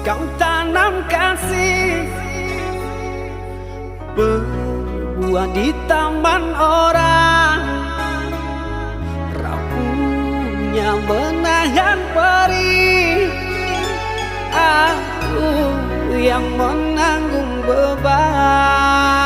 kau tanam kasih berbuah di taman orang, rapuhnya menahan perih. Aku yang menanggung beban.